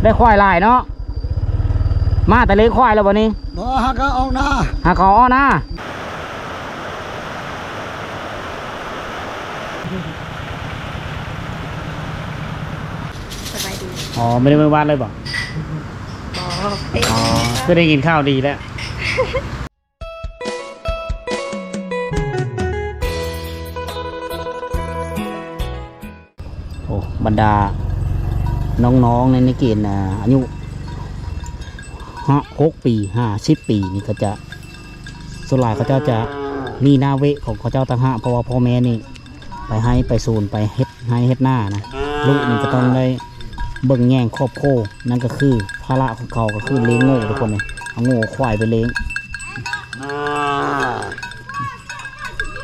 ได้ควายลายเนาะมาแต่เลี้ยงควายแล้ววันนี้บ่ฮักก็ออกหน้าหาเขาอ้อหน้าสบายดีอ๋อไม่ได้มาบ้านเลยบอกอ๋อก็ได้กินข้าวดีแล้วโอ้บรรดาน้องๆในเกณฑ์อายุ6 ปี50 ปีนี่ก็จะส่วนหลายเขาเจ้าจะมีหน้าเวะของเขาเจ้าต่างหากเพราะว่าพ่อแม่นี่ไปให้ไปโซนไปเฮ็ดให้เฮ็ดหน้านะลูกนี่ก็ต้องได้เบิ่งแง่งครอบโคนั่นก็คือภาระของเขาก็คือเลี้ยงโง่ทุกคนเลยเอาโง่ควายไปเลี้ยง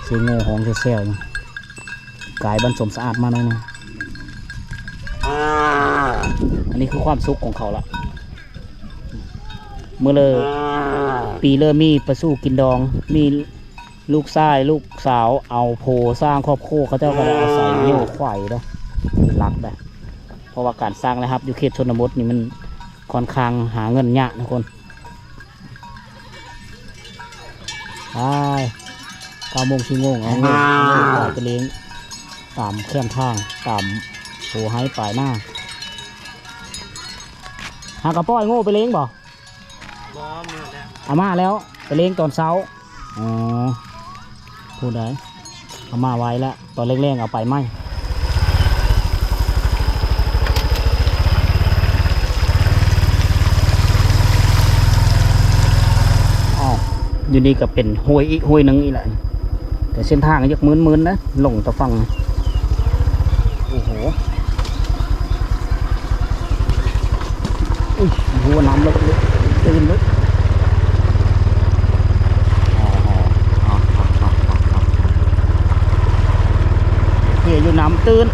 ซื้อโง่ห้องเซลล์กายบรรสมสะอาดมากเลยนะอันนี้คือความสุขของเขาละเมื่อเลยปีเริ่มมีประสู้กินดองมีลูกชายลูกสาวเอาโพสร้างครอบครัวเขาเจ้าก็ได้อาศัยโง่ควายเนาะรักได้เพราะว่าการสร้างนะครับอยู่เขตชนบทนี่มันค่อนข้างหาเงินยากนะคนไป9 โมงเอาเงินปล่อยไปเลี้ยงตามแคมทางตามโพให้ปลายหน้าหากระป้อยโง่ไปเลี้ยงบ่อาม่าแล้วไปเลี้ยงตอนเช้าอ๋อพูดได้อาม่าไว้แล้วตอนเล็กๆเอาไปไหมอยู่นี่ก็เป็นห้วยอีกห้วยนึงอีกแหละแต่เส้นทางยักมื้นๆนะลงตะฟังโอ้โหอุ้ยหัวน้ำลึกตื่นลึกเฮียอยู่น้ำตื่น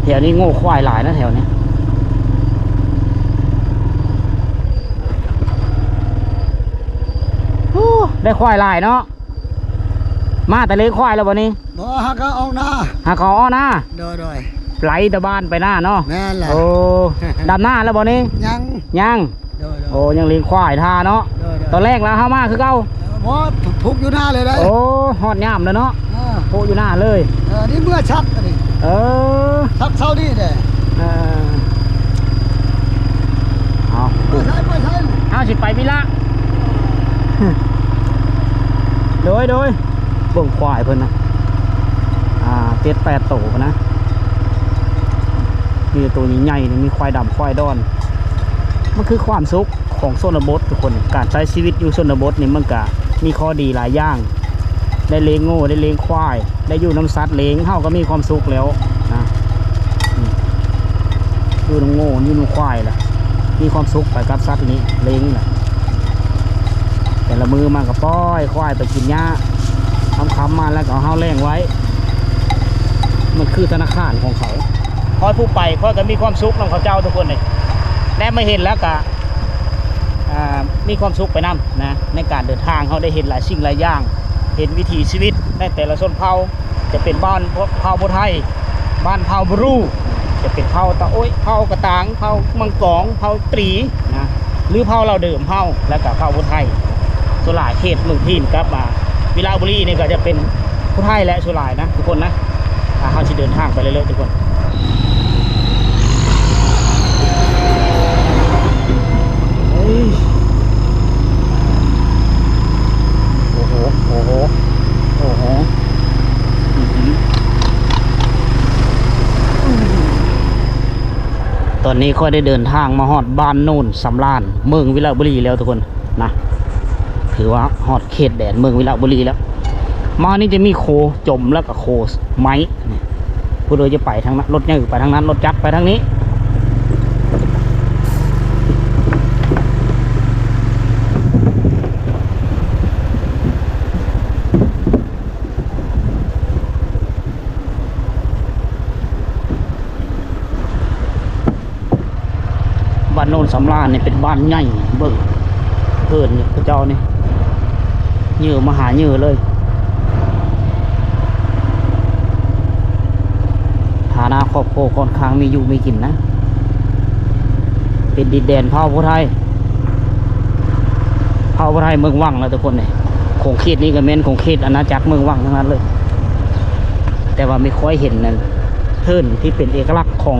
แถวนี้โง่ควายหลายนะแถวนี้ได้ควายหลายเนาะมาแต่เลี้ยงควายแล้ววันนี้บ่ฮักก็ออกหน้าหาเขาอ้อหน้าโดยไหลตะบ้านไปหน้าเนาะแม่นแหละโอ้ดำหน้าแล้ววันนี้ยังโอ้ยังเลี้ยงควายท่าเนาะตอนแรกแล้วเข้ามาคือเก้าบ่ทุกอยู่หน้าเลยได้โอ้หอดย่ำเลยเนาะโผล่อยู่หน้าเลยนี่เมื่อชักนี่ชักเท่านี้เด้เอาเอาสิไปพี่ละโดยเบิ่งควายเพิ่นนะ7-8 ตัวนะมีตัวนี้ใหญ่มีควายดำควายดอนมันคือความสุขของชนบททุกคนการใช้ชีวิตอยู่ชนบทนี่มันก็มีข้อดีหลายอย่างได้เลี้ยงโง่ได้เลี้ยงควายได้อยู่น้ำสัตว์เลี้ยงเฮาก็มีความสุขแล้วนะอยู่น้ำโง่อยู่น้ำควายแหละมีความสุขไปกับสัตว์นี้เลี้ยงแหละแต่ละมือมันก็ป้อยควายไปกินหญ้าคำมาแล้วก็เอาเฮาแรงไว้มันคือธนาคารของเขาคอยผู้ไปคอยก็มีความสุขของเขาเจ้าทุกคนเลยและไม่เห็นแล้วก็มีความสุขไปนำนะในการเดินทางเขาได้เห็นหลายสิ่งหลายอย่างเห็นวิถีชีวิตในแต่ละชนเผ่าจะเป็นบ้านเผ่าโบไทยบ้านเผ่าบรูจะเป็นเผ่าตะโอ้ยเผ่ากระตางเผ่ามังกรเผ่าตรีนะหรือเผ่าเราเดิมเผ่าแล้วก็เผ่าโบไทยส่วนหลายเขตเมืองพินครับมาวิลาบุรีนี่ก็จะเป็นผู้ไทยและส่วนหลายนะทุกคนนะเขาจะเดินทางไปเรื่อยๆทุกคนโอ้โหตอนนี้ค่อยได้เดินทางมาฮอดบ้านโน่นสำราญเมืองวิลาบุรีแล้วทุกคนนะถือว่าฮอดเขตแดนเมืองวิลาบุรีแล้วมานี่จะมีโคจมแล้วก็โคไม้ผู้โดยจะไปทางนั้นรถยังไปทางนั้นรถจักรไปทางนี้ บ้านโนนสำราญเนี่ยเป็นบ้านใหญ่เบิ่งเพิ่นเนี่ยพระเจ้านี่เหยื่อมาหาเหยื่อเลยฐานะครอบครัวค่อนข้างมีอยู่มีกินนะเป็นดินแดนเผ่าผู้ไทยเผ่าผู้ไทยเมืองวังแล้วทุกคนเนี่ยคงเขตนี้ก็แม่นคงเขตอาณาจักรเมืองวังทั้งนั้นเลยแต่ว่าไม่ค่อยเห็นนั่นเทินที่เป็นเอกลักษณ์ของ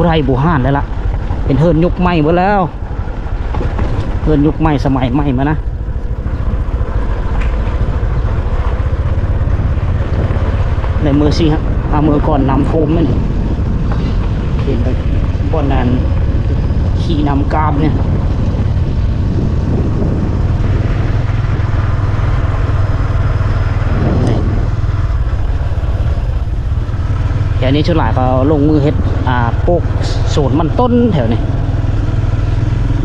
ผู้ไทยบูฮานแล้วล่ะเป็นเทินยุคใหม่หมดแล้วเทินยุคใหม่สมัยใหม่มานะในมือสิฮะเอามือก่อนนำโฟมนั่นเห็นไปบนนั้นขี่นำกามเนี่ยแถวนี้ชุดหลายเขาลงมือเฮ็ดปลูกสวนมันต้นแถวนี้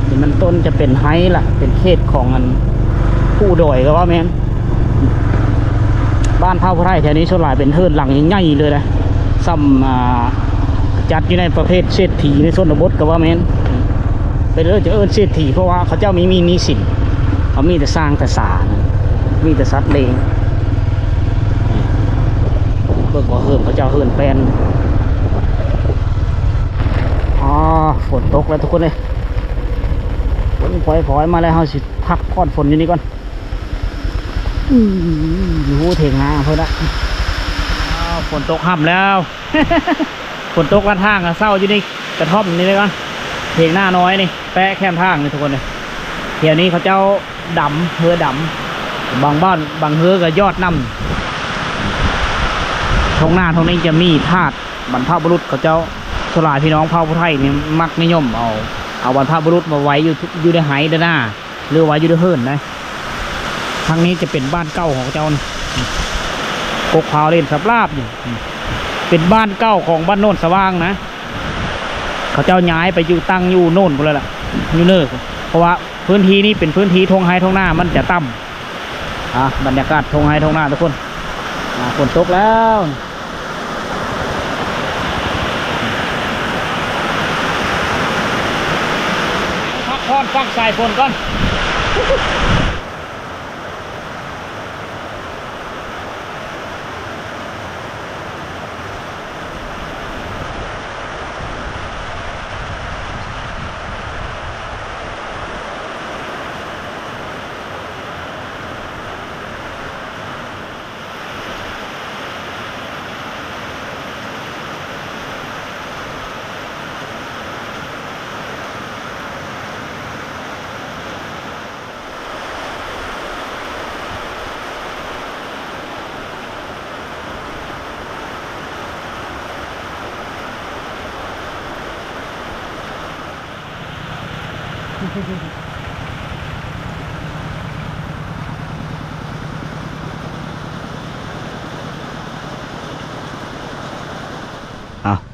เป็นมันต้นจะเป็นไฮล่ะเป็นเขตของอันผู้ดอยก็ว่าแม่นบ้านเผ่าไทยแถวนี้ชุดหลายเป็นเทินหลังใหญ่ๆเลยนะซ้ำจัดอยู่ในประเภทเศรษฐีในชนบทก็ว่าแม่นเป็นจะเอิ้นเศรษฐีเพราะว่าเขาเจ้ามีสินเขามีแต่สร้างแต่สานะมีแต่สัตว์เลงเบิ่งว่าเฮิร์นเขาเจ้าเฮิร์นแปลนฝนตกแล้วทุกคนเลยฝนพลอยมาแล้วเขาสิพักผ่อนฝนอยู่นี่ก่อนอยู่เถียงนาเพื่อนละฝนตกห่ำแล้ว ฝนตกกันทางเศร้าอยู่นี่กระท่อมนี่เลยก่อนเถียงหน้าน้อยนี่แปะแคมทางนี่ทุกคนเลยเที่ยวนี้เขาเจ้าดำเฮือดำบางบ้านบางเฮือก็ยอดน้ำทงหน้าทงนี้จะมีธาตุบรรพบุรุษเขาเจ้าสลายพี่น้องเผ่าผู้ไทยนี่มักนิยมเอาบรรพบุรุษมาไว้อยู่ในไหด้านหน้าหรือไว้อยู่ในเฮิร์นนะทางนี้จะเป็นบ้านเก่าของเจ้ากกพาวเล่นสับลาบอยู่เป็นบ้านเก่าของบ้านโน่นสว่างนะเขาเจ้าย้ายไปอยู่ตั้งอยู่โน่นหมดเลยล่ะอยู่เนิร์เพราะว่าพื้นที่นี้เป็นพื้นที่ทงไฮทงหน้ามันจะต่ำบรรยากาศทงไฮทงหน้าทุกคนฝนตกแล้วพักผ่อนฟังสายฝนก่อน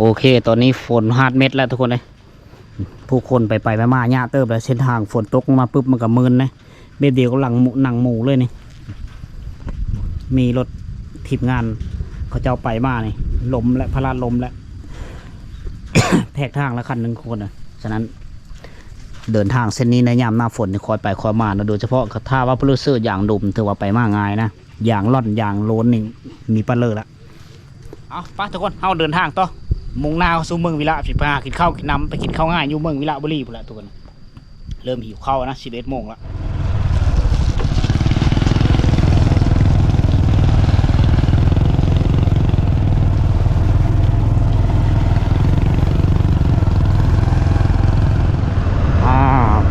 โอเคตอนนี้ฝนฮาดเม็ดแล้วทุกคนเลยผู้คนไปมาหญ้าเติบแล้วเส้นทางฝนตกมาปุ๊บมันกับมืนนะเบ็ดเดียวก็หนังหมูเลยนี่มีรถทีมงานเขาเจ้าไปมานี่ลมและพลาดลมและ แทกทางละคันหนึ่งคนนะฉะนั้นเดินทางเส้นนี้ในยามหน้าฝนคอยไปคอยมานะโดยเฉพาะถ้าว่าพลุเสื้ออย่างดุมถือว่าไปมากง่ายนะอย่างล่อนอย่างโลนนี่มีปลาเลอละเอาไปทุกคนเอาเดินทางต่อมุ่งหน้าสู่เมืองวิระสิพากินข้าวกินน้ำไปกินข้าวง่ายอยู่เมืองวิระบุรีพุ่นละทุกคนเริ่มหิวข้าวนะ11 โมงละ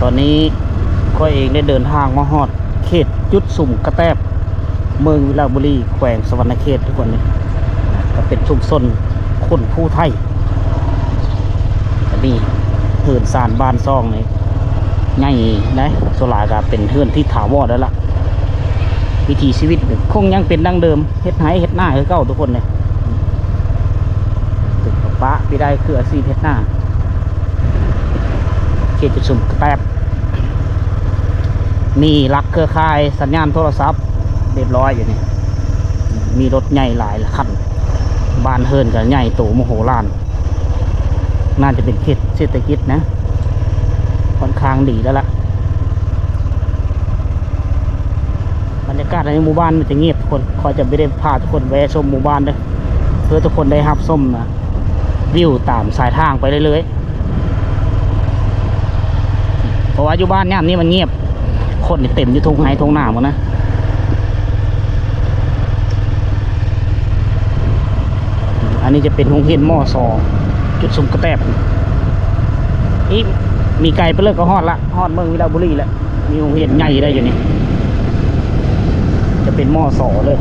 ตอนนี้ก็เองได้เดินทางมาฮอดเขตจุดสุ่มกระแตบเมืองวิระบุรีแขวงสวรรณเขตทุกคนเลยก็เป็นชุมชนคนผู้ไทยนี่เฮือนซานบ้านซ่องนี่ใหญ่นะโซลาก็เป็นเฮือนที่ถาวรแล้วล่ะวิถีชีวิตคงยังเป็นดั้งเดิมเฮ็ดไห้เฮ็ดหน้าคือเก่าทุกคนเลยตึกปะไปได้คืออาชีพเฮ็ดหน้าเขตจุดสุ่มกระแตบมีลักเครือข่ายสัญญาณโทรศัพท์เรียบร้อยอยู่นี่มีรถใหญ่หลายคันบ้านเฮิร์นกับใหญ่โตมโหฬาร น่าจะเป็นเขตเศรษฐกิจนะค่อนข้างดีแล้วล่ะบรรยากาศในหมู่บ้านมันจะเงียบทุกคนคอยจะไม่ได้พาทุกคนแวะชมหมู่บ้านเด้อเพื่อทุกคนได้รับชมนะวิวตามสายทางไปเรื่อยๆเพราะว่าอยู่บ้านเนี่ยนี่มันเงียบคนเต็มอยู่ทุ่งไร่ทุ่งนาหมดนะอันนี้จะเป็นโรงเรียนม.ส.จุดสุมกระแตบอีมีไก่ไปเลิกก็ฮอดละฮอดเมืองวิลาบุรีแล้วมีโรงเรียนใหญ่ได้อยู่นี่จะเป็นม.ส.เลย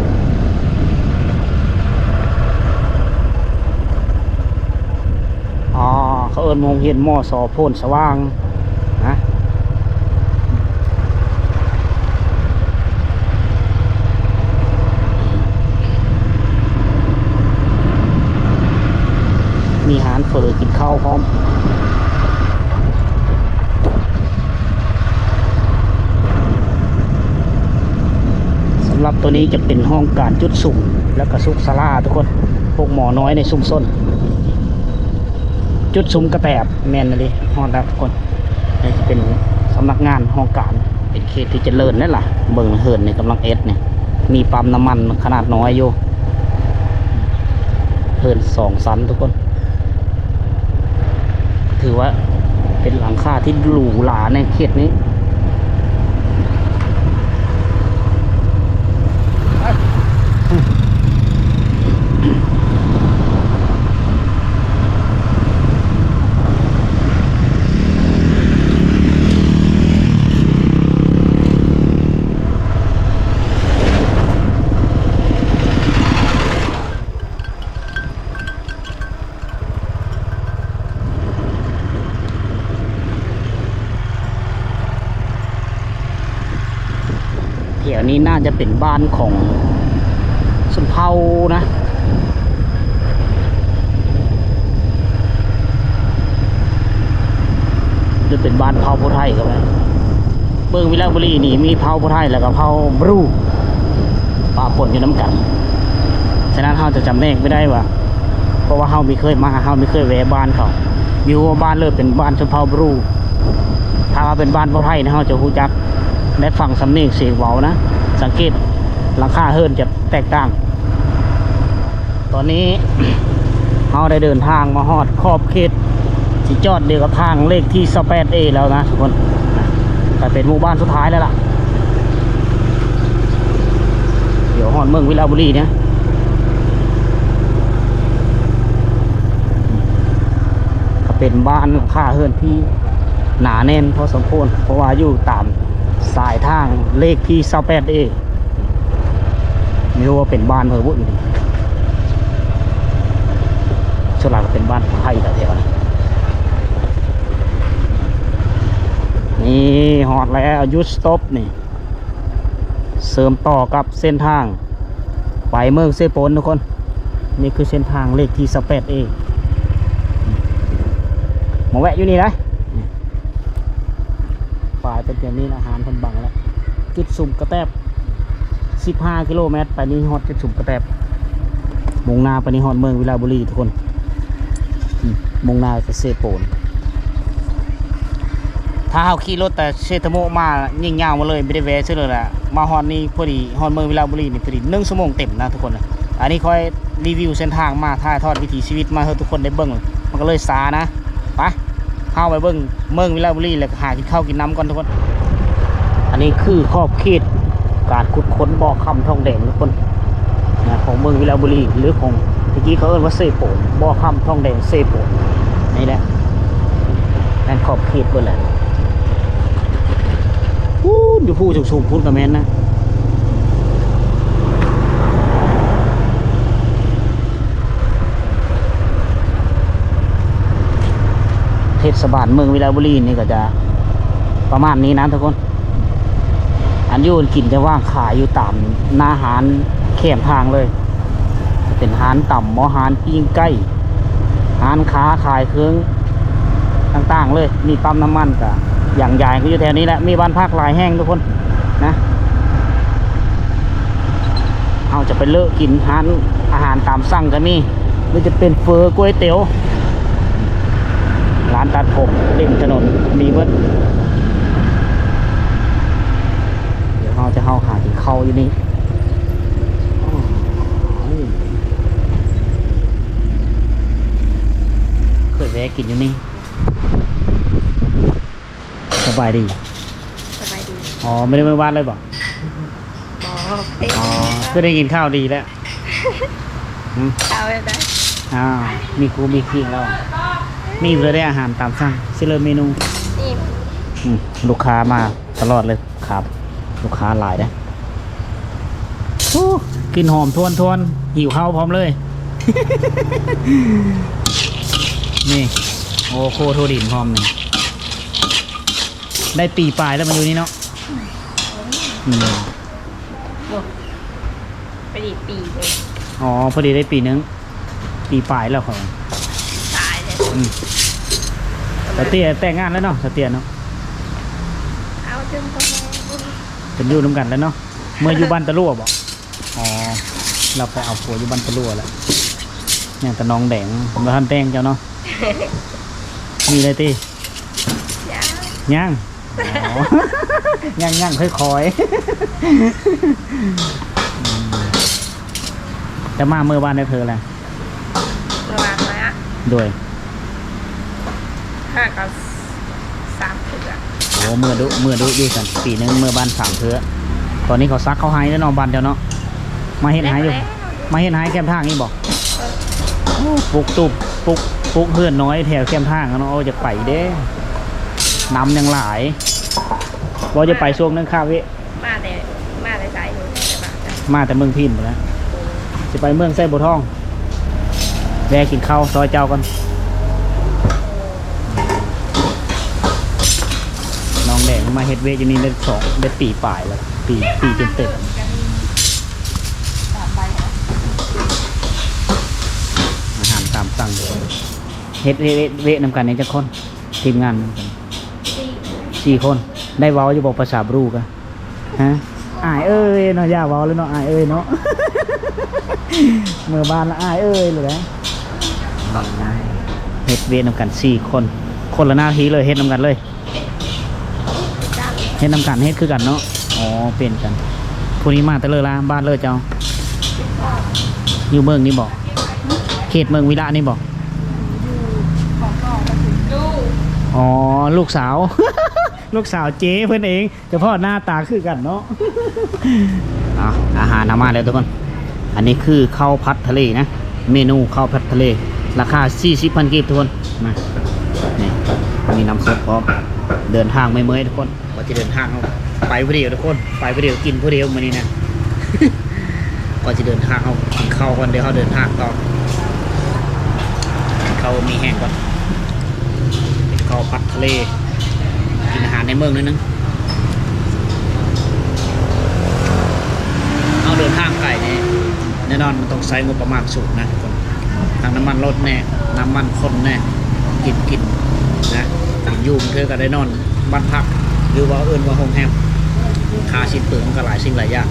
อ๋อเขาเอิ้นโรงเรียนม.ส.โพนสว่างนะมีอาหารเฟอกินข้าวพร้อมสำหรับตัวนี้จะเป็นห้องการจุดสุ่มแล้วก็ซุกศาลาทุกคนพวกหมอน้อยในซุ่มส้นจุดสุ่มกระแตบแมนเลยห้องนั้นทุกคนนี่จะเป็นสำนักงานห้องการเป็นเขตที่เจริญนั่นแหละเบิ่งเหินในกำลังเอสเนี่ยมีปั๊มน้ำมันขนาดน้อยอยู่เหิน2 ชั้นทุกคนถือว่าเป็นหลังคาที่หรูหราในเขตนี้แถวนี้น่าจะเป็นบ้านของสุนเผานะจะเป็นบ้านเผาผู้ไทยก็ไหมเบิ้งวิลาบุรีนี่มีเผาผู้ไทยแล้วก็เผาบรูปลาป่นอยู่น้ำกันฉะนั้นเราจะจำแนกไม่ได้ว่าเพราะว่าเราไม่เคยมาเราไม่เคยแวะบ้านเขามีว่าบ้านเลิกเป็นบ้านสุนเผาบรูถ้าว่าเป็นบ้านผู้ไทยนะเราจะรู้จักได้ฟังสำเนียงเสียงเว้านะสังเกตหลังคาเฮิร์นจะแตกต่างตอนนี้ เราได้เดินทางมาฮอดขอบเขตที่จอดเดียวกับทางเลขที่28Aแล้วนะทุกคนแต่เป็นหมู่บ้านสุดท้ายแล้วล่ะเดี๋ยวฮอดเมืองวิลาบุรีเนี่ยก็เป็นบ้านหลังคาเฮิร์นที่หนาแน่นพอสมควรเพราะว่าอยู่ตามสายทางเลขที่28Aไม่รู้ว่าเป็นบ้านเพื่อบุญส่วนหลักเป็นบ้านไทยแต่แถวนี่ฮอดแล้วยุดสต็อปนี่เสริมต่อกับเส้นทางไปเมืองเซโปนทุกคนนี่คือเส้นทางเลขที่28Aมาแวะอยู่นี่นะฝ่ายเป็นอย่างนี้อาหารคนบังแล้วจุดสุ่มกระแตบ15 กิโลเมตรไปนี่ฮอดจุดสุ่มกระแตบมุ่งหน้าไปนี่ฮอดเมืองวิลาบุรีทุกคนมุ่งหน้าไปเซโปนถ้าเอาขี่รถแต่เชตโมมายิ่งยาวมาเลยไม่ได้แวะเชื่อเลยแหละมาฮอดนี่พอดีฮอดเมืองวิลาบุรีนี่พอดี1 ชั่วโมงเต็มนะทุกคนนะอันนี้ค่อยรีวิวเส้นทางมาถ่ายทอดวิถีชีวิตมาให้ทุกคนได้เบิ่งมันก็เลยซานะไปเข้าไปเบิ่งเมืองวิลาบุรีแล้วหากินข้าวกินน้ำก่อนทุกคนอันนี้คือขอบเขตการขุดค้นบ่อคำทองแดงทุกคนนะของเมืองวิลาบุรีหรือของเมื่อกี้เขาเรียกว่าเซโปนบ่อคำทองแดงเซโปนนี่แหละนั่นขอบเขตเปิดเลยพูดอยู่พูดสูงๆพูดกับแมนนะเทศบาลเมืองวิลาบุรีนี่ก็จะประมาณนี้นะทุกคนอันยูนกินจะว่างขายอยู่ตามหน้าหารแคมทางเลยเป็นหารต่ำหมอหารปิ้งไก่หารค้าขายเครื่องต่างๆเลยมีปั๊มน้ำมันกับอย่างใหญ่ก็อยู่แถวนี้แหละมีบ้านพักหลายแห้งทุกคนนะเอาจะไปเลอะกินอาหารตามสั่งกันนี่หรือจะเป็นเฟอก๋วยเตี๋ยว ร้านตัดผมริมถนนมีเบิดเดี๋ยวเราจะเข้าหาที่เข้าอยู่นี่เคยแวะกินอยู่นี่สบายดี สบายดี อ๋อไม่ได้มาบ้านเลยบ่ บอกเอ๊ะ อ๋อก็ได้กินข้าวดีแล้วหืม เอาไปได้ อ้าวมีครูมีคิงแล้ว มีเลยได้อาหารตามสั่งซิเลอร์เมนู นี่ ลูกค้ามาตลอดเลยครับ ลูกค้าหลายนะโอ้กินหอมทวนทวนหิวข้าวพร้อมเลย นี่ โอ้โคโทดินพร้อมนี่ได้ปีปลายแล้วมาอยู่นี่เนาะอืม ไปดีปีเลย อ๋อพอดีได้ปีนึง ปีปลายแล้วของ ตายเลย สเตียแต่งงานแล้วเนาะสเตียเนาะ เอาจึงก็แม่ เป็นอยู่น้ำกันแล้วเนาะเมื่ออยู่บ้านตะลั่วบอกอ๋อเราไปเอาผัวอยู่บ้านตะลั่วแล้วอย่างตะน้องแดงมาทันแต่งเจ้าเนาะมีอะไรตี ยา ย่างอ๋ อย่างค่อยๆจะมาเมื่อบ้านได้เธอแหละ ระวังไว้อะ โดย ห้ากับสามเถื่อ โอ้เมื่อดูอยู่กันปีนึงเมื่อบ้านสามเธอตอนนี้เขาซักเขาให้แล้วเนอนบ้านเจ้าเนาะมาเห็นหายอยู่มาเห็นหายแคมทางนี่บอกปลุกตุบปลุกเพื่อนน้อยแถวแคมทางเนาะโอ้จะไปเด้น้ำยังหลายว่าจะไปช่วงนึงข้าววิ มาแต่ใจเลยแต่บ้าจ้ะ มาแต่เมืองพินหมดแล้วจะไปเมืองไส้บัวทองแวะกินข้าวซอยเจ้ากันน้องแดงมาเฮ็ดเวทอยู่นี่ได้ปีป่ายแล้วปีเต็มอาหารตามสั่งเฮ็ดเวทนำกันในจักคนทีมงานนำกัน4 คนได้เว้าอยู่บอกภาษาบรูกะฮะอายเอ้ยเนาะอย่าเว้าเลยเนาะอายเอ้ยเนาะ เมื่อบ้านละอายเอ้ยเลยนะเฮ็ดเวทนำกัน4 คนคนละหน้าที่เลยเฮ็ดนำกันเลยเฮ็ดนำกันเฮ็ดคือกันเนาะอ๋อเป็นกันผู้นี้มาแต่เลยละบ้านเลยเจ้าอยู่เมืองนี่บอกเขตเมืองวิระนี่บอก ลูก อ๋อลูกสาว ลูกสาวเจ๊เพื่อนเองเฉพาะหน้าตาคือกันเนาะ อาหารนำมาแล้วทุกคน อันนี้คือข้าวผัดทะเลนะ เมนูข้าวผัดทะเล ราคา 40,000 กีบทุกคนมานี่มีน้ำซุปพร้อมเดินทางไม่เมื่อยทุกคนว่าจะเดินทางเอาไปผู้เดียวทุกคนไปผู้เดียวกินผู้เดียวมานี่นะ ก็จะเดินทางเอากินข้าวก่อนเดี๋ยวเขาเดินทางต่อกินข้าวมีแห้งก่อนเป็นข้าวผัดทะเลกินอาหารในเมืองนิดนึงเอาเดินทางไกลเนี่ยแน่นอนมันต้องใช้งบประมาณสูงนะทุกคนทางน้ำมันรถแน่น้ำมันคนแน่กินนะอยู่เธอก็ได้นอนบ้านพักหรือว่าเอิ้นว่าโฮมแฮมค่าชิ้นเปลือกมันก็หลายสิ่งหลายอย่าง